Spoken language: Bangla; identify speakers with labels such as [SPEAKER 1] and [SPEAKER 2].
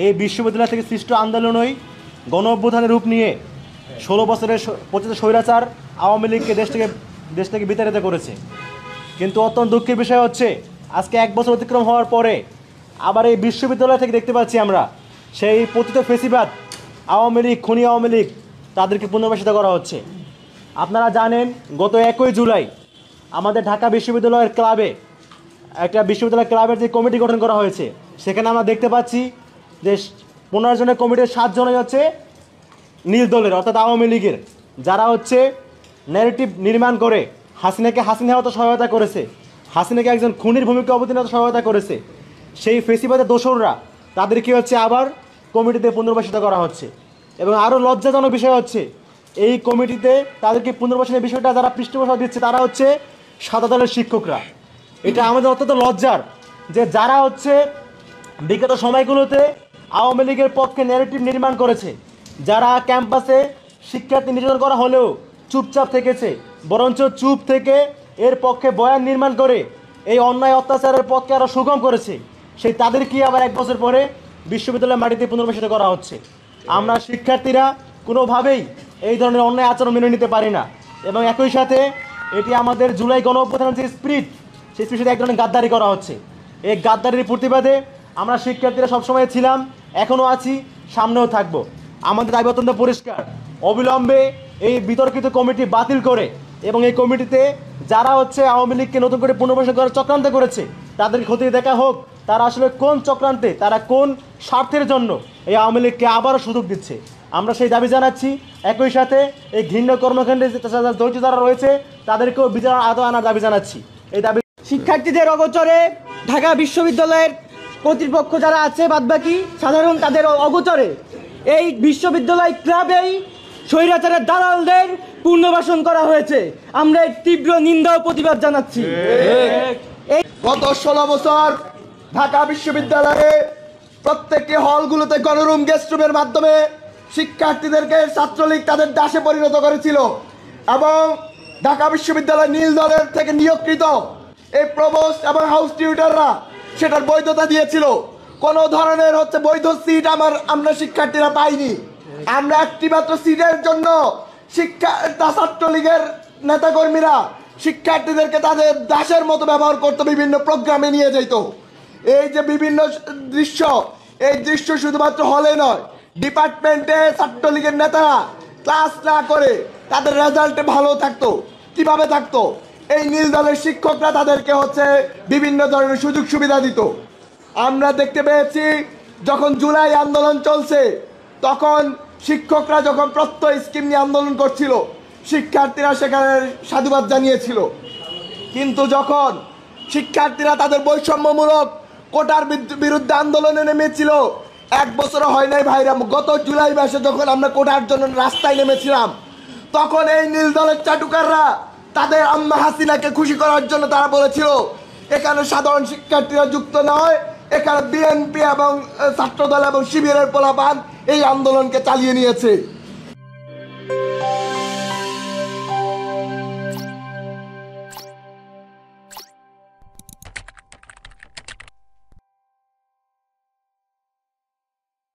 [SPEAKER 1] এই বিশ্ববিদ্যালয় থেকে সৃষ্ট আন্দোলনই গণ অভ্যুত্থানের রূপ নিয়ে 16 বছরের পতিত স্বৈরাচার আওয়ামী লীগকে দেশ থেকে বিতাড়িত করেছে। কিন্তু অত্যন্ত দুঃখের বিষয় হচ্ছে আজকে 1 বছর অতিক্রম হওয়ার পরে আবার এই বিশ্ববিদ্যালয় থেকে দেখতে পাচ্ছি আমরা সেই পতিত ফেসিবাদ আওয়ামী লীগ, খুনি আওয়ামী লীগ, তাদেরকে পুনর্বাসিত করা হচ্ছে। আপনারা জানেন গত 1 জুলাই আমাদের ঢাকা বিশ্ববিদ্যালয়ের ক্লাবে একটা বিশ্ববিদ্যালয় ক্লাবের যে কমিটি গঠন করা হয়েছে, সেখানে আমরা দেখতে পাচ্ছি যে 15 জনের কমিটির 7 জনই হচ্ছে নীল দলের, অর্থাৎ আওয়ামী লীগের, যারা হচ্ছে ন্যারেটিভ নির্মাণ করে হাসিনা হতে সহায়তা করেছে, হাসিনাকে একজন খুনির ভূমিকা অবতীর্ণ সহায়তা করেছে। সেই ফেসিবাদের দোসররা তাদেরকে হচ্ছে আবার কমিটিতে পুনর্বাসিত করা হচ্ছে। এবং আরও লজ্জাজনক বিষয় হচ্ছে এই কমিটিতে তাদেরকে পুনর্বাসনের বিষয়টা যারা পৃষ্ঠপোষকতা দিচ্ছে তারা হচ্ছে সাদা দলের শিক্ষকরা। এটা আমাদের অত্যন্ত লজ্জার যে যারা হচ্ছে বিগত সময়গুলোতে আওয়ামী লীগের পক্ষে ন্যারেটিভ নির্মাণ করেছে, যারা ক্যাম্পাসে শিক্ষার্থী নির্যাতন করা হলেও চুপচাপ থেকেছে, বরঞ্চ চুপ থেকে এর পক্ষে বয়ান নির্মাণ করে এই অন্যায় অত্যাচারের পথকে আরও সুগম করেছে, সেই তাদেরকে আবার 1 বছর পরে বিশ্ববিদ্যালয়ের মাটিতে পুনর্বাসিত করা হচ্ছে। আমরা শিক্ষার্থীরা কোনোভাবেই এই ধরনের অন্যায় আচরণ মেনে নিতে পারি না। এবং একই সাথে এটি আমাদের জুলাই গণ অভ্যুত্থানের যে স্পিরিট, সেই স্পিরিটে এক ধরনের গাদ্দারি করা হচ্ছে। এই গাদ্দারির প্রতিবাদে আমরা শিক্ষার্থীরা সবসময় ছিলাম, এখনও আছি, সামনেও থাকব। আমাদের দাবি অত্যন্ত পরিষ্কার, অবিলম্বে এই বিতর্কিত কমিটি বাতিল করে এবং এই কমিটিতে যারা হচ্ছে আওয়ামী লীগকে নতুন করে পুনর্বাসন করার চক্রান্ত করেছে তাদের খতিয়ে দেখা হোক, তারা আসলে কোন চক্রান্তে, তারা কোন স্বার্থের জন্য এই আওয়ামী লীগকে আবারও সুযোগ দিচ্ছে। আমরা সেই দাবি জানাচ্ছি। একই সাথে এই ঘৃণ্য কর্মকাণ্ডে জড়িত যারা রয়েছে তাদেরকেও বিচার আদৌ আনার দাবি জানাচ্ছি। এই দাবি
[SPEAKER 2] শিক্ষার্থীদের অগোচরে ঢাকা বিশ্ববিদ্যালয়ের কর্তৃপক্ষ যারা আছে বাদবাকি সাধারণ তাদের অগোচরে এই বিশ্ববিদ্যালয় ক্লাবেই স্বৈরাচারের দালালদের পুনর্বাসন করা হয়েছে। আমরা এর তীব্র নিন্দা ও প্রতিবাদ জানাচ্ছি।
[SPEAKER 3] গত 16 বছর ঢাকা বিশ্ববিদ্যালয়ে প্রত্যেকটি হলগুলোতে গণরুম, গেস্ট রুমের মাধ্যমে শিক্ষার্থীদেরকে ছাত্রলীগ তাদের দাসে পরিণত করেছিল এবং ঢাকা বিশ্ববিদ্যালয় নীল দলের থেকে নিয়োগকৃত এই প্রভোস্ট এবং হাউস টিউটররা সেটার বৈধতা দিয়েছিল। কোনো ধরনের বৈধ সিট আমরা শিক্ষার্থীরা পাইনি। আমরা একটি মাত্র সিটের জন্য ছাত্রলীগের নেতাকর্মীরা শিক্ষার্থীদেরকে তাদের দাসের মতো ব্যবহার করতো, বিভিন্ন প্রোগ্রামে নিয়ে যেত। এই যে বিভিন্ন দৃশ্য, এই দৃশ্য শুধুমাত্র হলে নয়, ডিপার্টমেন্টে ছাত্রলীগের নেতারা ক্লাস না করে তাদের রেজাল্টে ভালো থাকতো। কিভাবে থাকতো? এই নীল দলের শিক্ষকরা তাদেরকে বিভিন্ন ধরনের সুযোগ সুবিধা দিত। আমরা দেখতে পেয়েছি যখন জুলাই আন্দোলন চলছে, তখন শিক্ষকরা যখন প্রত্যয় স্কিম নিয়ে আন্দোলন করছিল, শিক্ষার্থীরা সেখানে সাধুবাদ জানিয়েছিল। কিন্তু যখন শিক্ষার্থীরা তাদের বৈষম্যমূলক কোটার বিরুদ্ধে আন্দোলনে নেমেছিল, 1 বছরও হয় নাই ভাইরা, গত জুলাই মাসে যখন আমরা কোটার জন্য রাস্তায় নেমেছিলাম, তখন এই নীল দলের চাটুকাররা তাদের আম্মা হাসিনাকে খুশি করার জন্য তারা বলেছিল এখানে সাধারণ শিক্ষার্থীরা যুক্ত নয়, এখানে বিএনপি এবং ছাত্রদল এবং শিবিরের পোলাপান এই আন্দোলনকে চালিয়ে নিয়েছে।